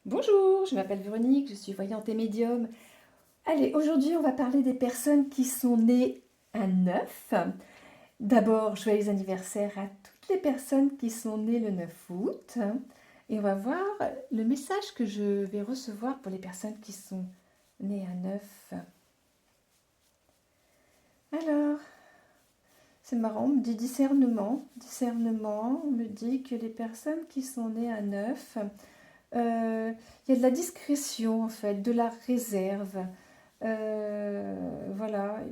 Bonjour, je m'appelle Véronique, je suis voyante et médium. Allez, aujourd'hui on va parler des personnes qui sont nées à 9. D'abord, joyeux anniversaire à toutes les personnes qui sont nées le 9 août. Et on va voir le message que je vais recevoir pour les personnes qui sont nées à 9. Alors, c'est marrant, on me dit discernement. Discernement, on me dit que les personnes qui sont nées à 9, il y a de la discrétion en fait, de la réserve. Voilà,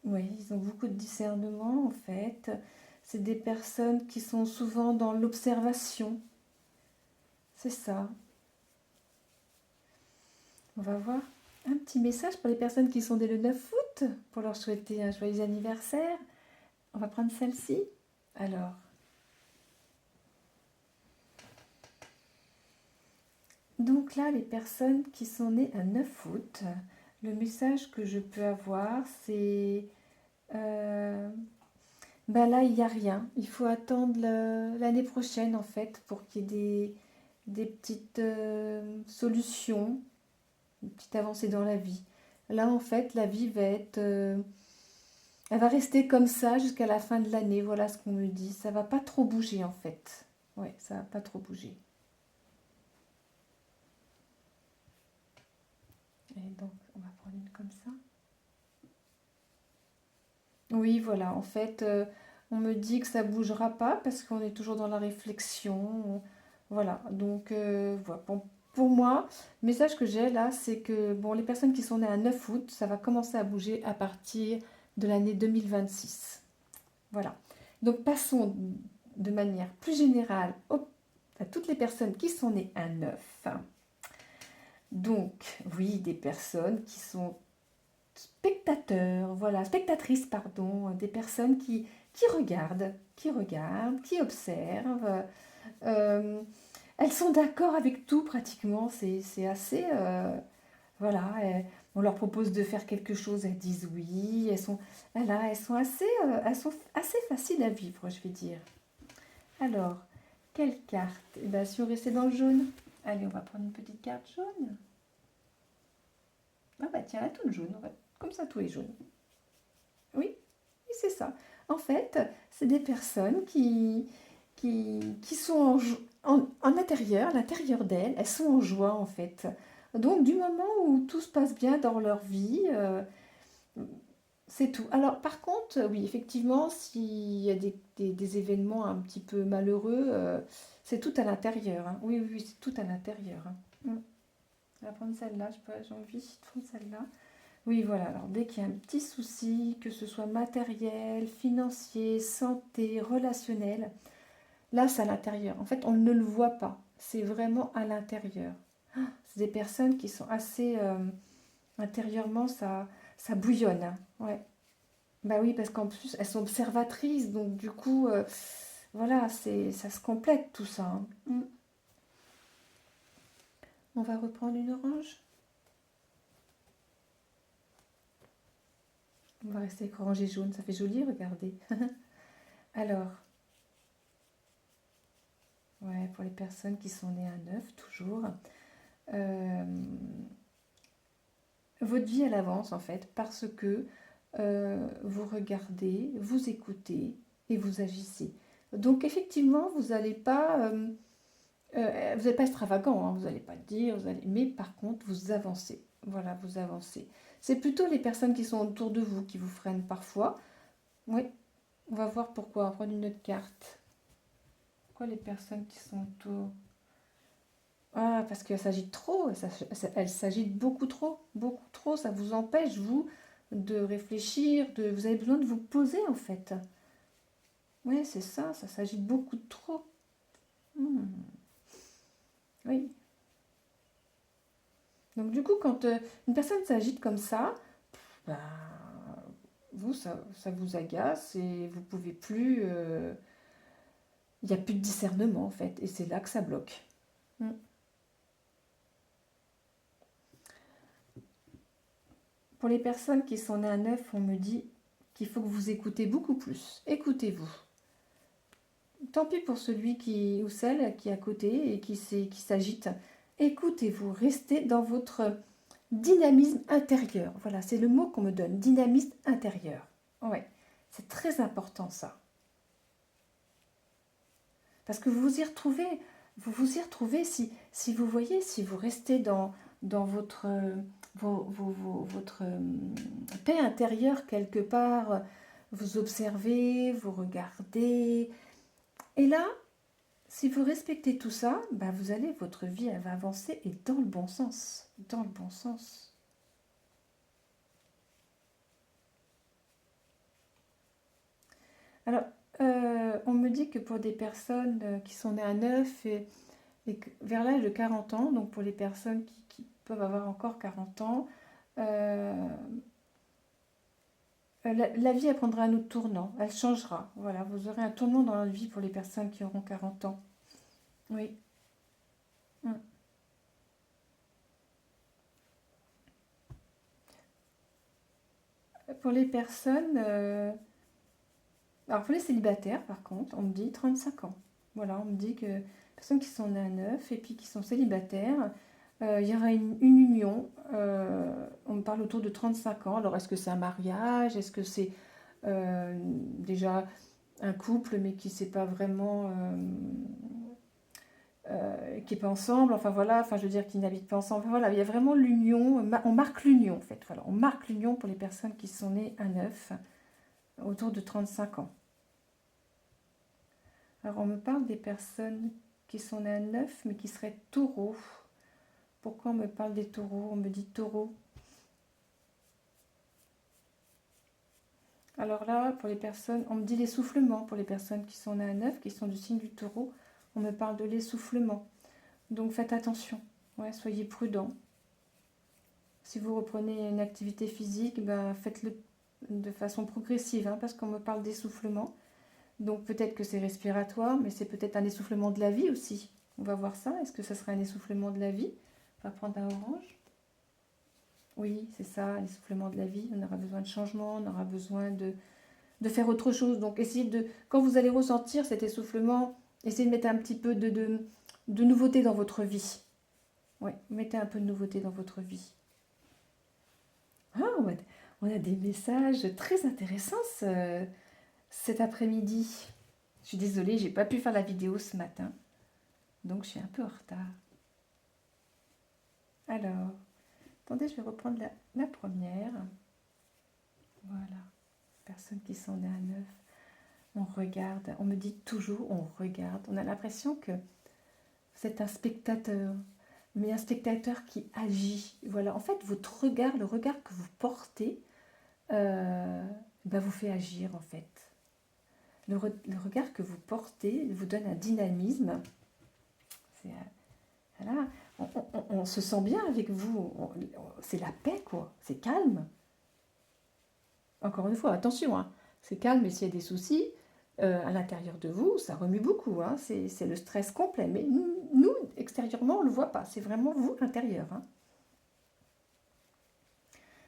oui, ils ont beaucoup de discernement en fait. C'est des personnes qui sont souvent dans l'observation, c'est ça. On va voir un petit message pour les personnes qui sont dès le 9 août, pour leur souhaiter un joyeux anniversaire. On va prendre celle-ci. Alors, donc là, les personnes qui sont nées un 9 août, le message que je peux avoir, c'est euh, ben là, il n'y a rien. Il faut attendre l'année prochaine, en fait, pour qu'il y ait des petites solutions, une petite avancée dans la vie. Là, en fait, la vie va être... elle va rester comme ça jusqu'à la fin de l'année. Voilà ce qu'on me dit. Ça va pas trop bouger, en fait. Ouais, ça va pas trop bouger. Et donc, on va prendre une comme ça. Oui, voilà. En fait, on me dit que ça bougera pas parce qu'on est toujours dans la réflexion. Voilà. Donc, voilà. Bon, pour moi, le message que j'ai là, c'est que bon, les personnes qui sont nées à 9 août, ça va commencer à bouger à partir de l'année 2026. Voilà. Donc, passons de manière plus générale à toutes les personnes qui sont nées à 9. Donc, oui, des personnes qui sont spectateurs, voilà, spectatrices, pardon, des personnes qui regardent, qui observent. Euh, Elles sont d'accord avec tout pratiquement, c'est assez... voilà, on leur propose de faire quelque chose, elles disent oui, elles sont assez faciles à vivre, je vais dire. Alors, quelle carte? Eh bien, si on restait dans le jaune, allez, on va prendre une petite carte jaune. Ah bah tiens, elle est toute jaune, comme ça tout est jaune. Oui, oui, c'est ça. En fait, c'est des personnes qui sont en intérieur, à l'intérieur d'elles, elles sont en joie en fait. Donc du moment où tout se passe bien dans leur vie, c'est tout. Alors par contre, oui, effectivement, s'il y a des événements un petit peu malheureux, c'est tout à l'intérieur, hein. Oui, oui, oui, c'est tout à l'intérieur, hein. Je vais prendre celle-là, j'ai envie de prendre celle-là. Oui, voilà. Alors, dès qu'il y a un petit souci, que ce soit matériel, financier, santé, relationnel, là, c'est à l'intérieur. En fait, on ne le voit pas. C'est vraiment à l'intérieur. C'est des personnes qui sont assez... intérieurement, ça bouillonne, hein. Ouais. Bah oui, parce qu'en plus, elles sont observatrices. Donc, du coup, voilà, ça se complète tout ça, hein. On va reprendre une orange. On va rester avec orange et jaune. Ça fait joli, regardez. Alors, ouais, pour les personnes qui sont nées à 9, toujours. Euh, Votre vie, elle avance en fait parce que vous regardez, vous écoutez et vous agissez. Donc effectivement, vous n'allez pas extravagant, hein, vous n'allez pas dire, mais par contre, vous avancez. Voilà, vous avancez. C'est plutôt les personnes qui sont autour de vous qui vous freinent parfois. Oui, on va voir pourquoi. On va prendre une autre carte. Pourquoi les personnes qui sont autour? Ah, parce qu'elle s'agite trop, elle s'agite beaucoup trop, ça vous empêche, vous, de réfléchir, vous avez besoin de vous poser en fait. Oui, c'est ça s'agite beaucoup trop. Hmm, oui. Donc du coup, quand une personne s'agite comme ça, bah, vous, ça vous agace et vous pouvez plus... il n'y a plus de discernement en fait, et c'est là que ça bloque. Hmm. Pour les personnes qui sont nées à 9, on me dit qu'il faut que vous écoutez beaucoup plus. Écoutez-vous. Tant pis pour celui qui ou celle qui est à côté et qui s'agite. écoutez-vous, restez dans votre dynamisme intérieur. Voilà, c'est le mot qu'on me donne, dynamisme intérieur. Ouais, c'est très important ça. Parce que vous vous y retrouvez si vous voyez, si vous restez dans votre, votre paix intérieure quelque part, vous observez, vous regardez. Et là, si vous respectez tout ça, bah vous allez, votre vie, elle va avancer et dans le bon sens. Dans le bon sens. Alors, on me dit que pour des personnes qui sont nées à 9 et vers l'âge de 40 ans, donc pour les personnes qui peuvent avoir encore 40 ans, la vie, elle prendra un autre tournant, elle changera. Voilà, vous aurez un tournant dans la vie pour les personnes qui auront 40 ans. Oui. Mm. Pour les personnes, alors pour les célibataires, par contre, on me dit 35 ans. Voilà, on me dit que les personnes qui sont nées à 9 et puis qui sont célibataires, il y aura une union. On me parle autour de 35 ans. Alors, est-ce que c'est un mariage? Est-ce que c'est déjà un couple, mais qui n'est pas vraiment, qui n'est pas ensemble? Enfin voilà, enfin je veux dire, qui n'habitent pas ensemble. Enfin, voilà, il y a vraiment l'union. On marque l'union, en fait. Voilà, on marque l'union pour les personnes qui sont nées à 9, autour de 35 ans. Alors, on me parle des personnes qui sont nées à 9, mais qui seraient taureaux. Pourquoi on me parle des taureaux? On me dit taureau. Alors là, pour les personnes, on me dit l'essoufflement. Pour les personnes qui sont nées à 9, qui sont du signe du taureau, on me parle de l'essoufflement. Donc faites attention. Ouais, soyez prudents. Si vous reprenez une activité physique, ben, faites-le de façon progressive, hein, parce qu'on me parle d'essoufflement. Donc peut-être que c'est respiratoire, mais c'est peut-être un essoufflement de la vie aussi. On va voir ça. Est-ce que ça sera un essoufflement de la vie? On va prendre un orange. Oui, c'est ça, l'essoufflement de la vie. On aura besoin de changement, on aura besoin de faire autre chose. Donc essayez de, quand vous allez ressentir cet essoufflement, essayez de mettre un petit peu de nouveauté dans votre vie. Oui, mettez un peu de nouveauté dans votre vie. Ah, on a des messages très intéressants cet après-midi. Je suis désolée, j'ai pas pu faire la vidéo ce matin, donc je suis un peu en retard. Alors, attendez, je vais reprendre la première. Voilà, personnes qui sont nées à 9. On regarde, on me dit toujours, on regarde. On a l'impression que vous êtes un spectateur, mais un spectateur qui agit. Voilà, en fait, votre regard, le regard que vous portez, vous fait agir, en fait. Le regard que vous portez vous donne un dynamisme. Voilà, on se sent bien avec vous. C'est la paix, quoi. C'est calme. Encore une fois, attention, hein. C'est calme, mais s'il y a des soucis, à l'intérieur de vous, ça remue beaucoup. Hein. C'est le stress complet. Mais nous, extérieurement, on ne le voit pas. C'est vraiment vous, intérieur. Hein.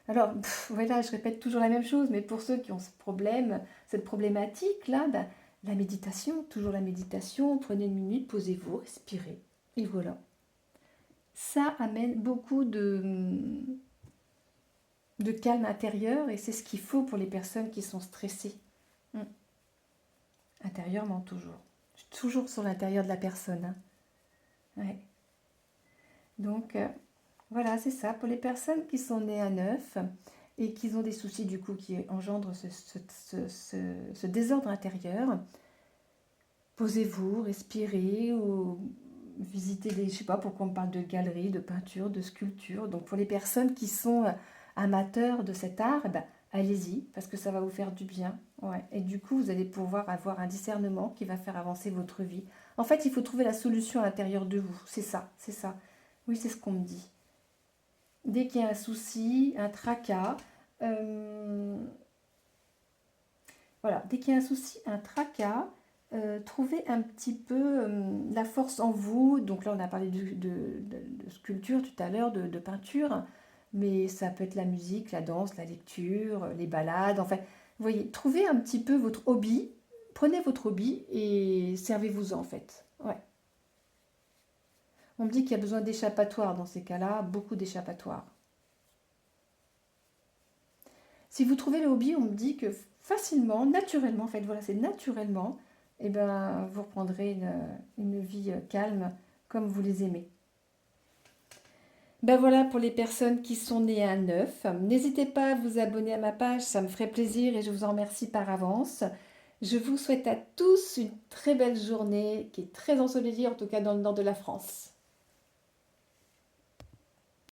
Alors, voilà, je répète toujours la même chose, mais pour ceux qui ont ce problème, cette problématique-là, la méditation, toujours la méditation, prenez une minute, posez-vous, respirez. Et voilà. Ça amène beaucoup de calme intérieur et c'est ce qu'il faut pour les personnes qui sont stressées. Intérieurement, toujours. Je suis toujours sur l'intérieur de la personne. Hein. Ouais. Donc, voilà, c'est ça. Pour les personnes qui sont nées à 9 et qui ont des soucis, du coup, qui engendrent ce désordre intérieur, posez-vous, respirez ou visitez des... Je ne sais pas pourquoi on parle de galeries, de peintures, de sculptures. Donc, pour les personnes qui sont amateurs de cet art, allez-y, parce que ça va vous faire du bien. Ouais. Et du coup, vous allez pouvoir avoir un discernement qui va faire avancer votre vie. En fait, il faut trouver la solution à l'intérieur de vous. C'est ça, c'est ça. Oui, c'est ce qu'on me dit. Dès qu'il y a un souci, un tracas, voilà, dès qu'il y a un souci, un tracas, trouvez un petit peu la force en vous. Donc là, on a parlé de sculpture tout à l'heure, de peinture, mais ça peut être la musique, la danse, la lecture, les balades. Enfin, vous voyez, trouvez un petit peu votre hobby, prenez votre hobby et servez-vous-en en fait. Ouais. On me dit qu'il y a besoin d'échappatoire dans ces cas-là, beaucoup d'échappatoire. Si vous trouvez le hobby, on me dit que facilement, naturellement, en fait, voilà, c'est naturellement, eh ben, vous reprendrez une vie calme comme vous les aimez. Ben voilà pour les personnes qui sont nées à 9. N'hésitez pas à vous abonner à ma page, ça me ferait plaisir et je vous en remercie par avance. Je vous souhaite à tous une très belle journée qui est très ensoleillée, en tout cas dans le nord de la France.